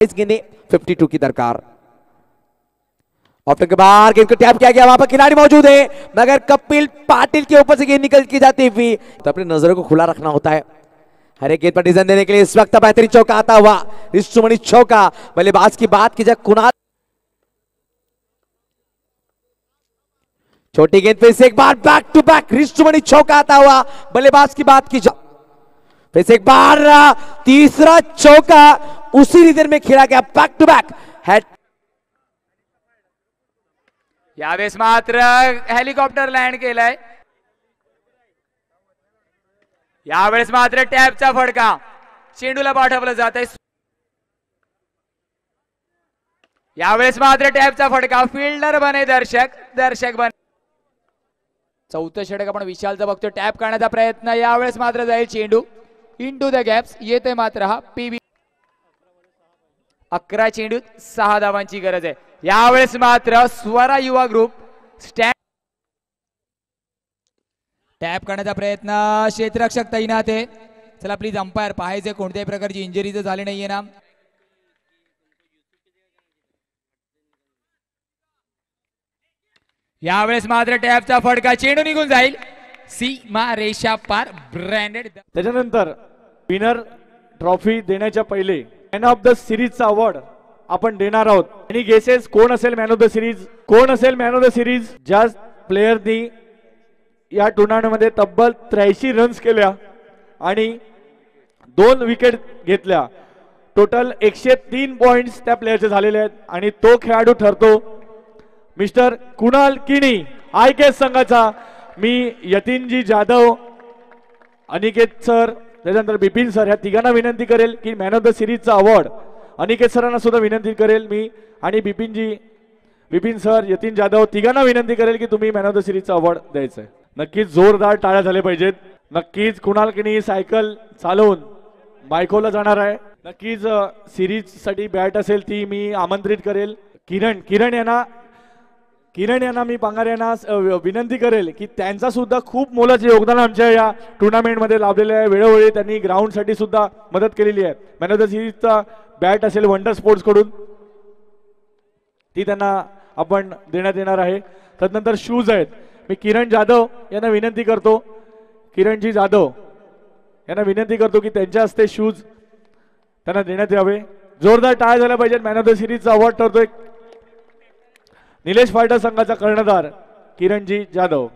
इस गेंद 52 की दरकार। ऑप्शन के बाहर गेंद को टैप किया गया, वहां पर खिलाड़ी मौजूद है मगर कपिल पाटिल के ऊपर से गेंद निकल की जाती हुई। तो अपनी नजरों को खुला रखना होता है हर एक गेंद पर डिसीजन देने के लिए। इस वक्त बेहतरीन चौका आता हुआ रिस्टुमनी चौका। बल्लेबाज की बात की जाए कुणाल, छोटी गेंद पे से एक बार बैक टू बैक रिस्टुमनी चौका आता हुआ। बल्लेबाज की बात की जाए फिर से एक बार तीसरा चौका उसी रिदम में खेला गया, बैक टू बैक हेड। यावेळेस मात्र हेलिकॉप्टर लँड केलाय, यावेळेस मात्र टॅपचा फडका चेंडूला पाठवलं जात आहे। यावेळेस मात्र टॅपचा फडका, फिल्डर बने दर्शक बने। चौथं षटक आपण विशालचा बघतो, टॅप करण्याचा प्रयत्न, यावेळेस मात्र जाईल चेंडू इनटू द गॅप्स। येते मात्र हा पीबी। 11 चेंडूत 6 धावांची गरज आहे। यावेळेस मात्र स्वरा युवा ग्रुप स्टँड टॅप करण्याचा प्रयत्न, क्षेत्ररक्षक तैनात आहे। चला प्लीज अंपायर पाहायचे कोणत्याही प्रकारची इंजरी तर झाली नाहीये ना। यावेळेस मात्र टॅपचा फडका, चेंडू निघून जाईल सीमा रेषा पार। ब्रँडेड। त्याच्यानंतर विनर ट्रॉफी देण्याच्या पहिले मॅन ऑफ द सिरीजचा अवॉर्ड आपण देणार आहोत। आणि गेसेस कोण असेल मॅन ऑफ द सिरीज, कोण असेल मॅन ऑफ द सिरीज? ज्या प्लेयरनी या टुर्नामेंटमध्ये तब्बल 83 रन्स केल्या आणि 2 विकेट घेतल्या, टोटल 103 पॉइंट्स त्या प्लेयरचे झालेले आहेत आणि तो खेळाडू ठरतो मिस्टर कुणाल किणी आयकेएस संघाचा। मी यतीनजी जाधव, अनिकेत सर, त्याच्यानंतर बिपिन सर या तिघांना विनंती करेल की मॅन ऑफ द सिरीजचा अवॉर्ड अनिकेत सरांना सुद्धा विनंती करेल मी, आणि बिपिन सर, यतीन जाधव तिघांना विनंती करेल की तुम्ही मॅन ऑफ द सिरीजचा अवॉर्ड द्यायचा आहे। नक्कीच जोरदार टाळ्या झाले पाहिजेत। नक्कीच कुणाल किणी सायकल चालवून बायकोला जाणार आहे। नक्कीच सिरीज साठी बॅट असेल ती मी आमंत्रित करेल। किरण यांना मी पांगार यांना विनंती करेल की त्यांचा सुद्धा खूप मोलाचे योगदान आमच्या या टुर्नामेंट मध्ये लाभलेले आहे। वेळोवेळी त्यांनी ग्राउंड साठी सुद्धा मदत केलेली आहे। मॅन ऑफ द सिरीजचा बॅट असेल वंडर स्पोर्ट्स कडून, ती त्यांना आपण देण्यात येणार आहे। त्यानंतर शूज आहेत, मी किरण जाधव यांना विनंती करतो, किरणजी जाधव यांना विनंती करतो की त्यांच्या हस्ते शूज त्यांना देण्यात यावे। जोरदार टाळ्या झाल्या पाहिजेत। मॅन ऑफ द सिरीजचा अवॉर्ड ठरतोय निलेश फायटर संघाचा कर्णधार किरणजी जाधव।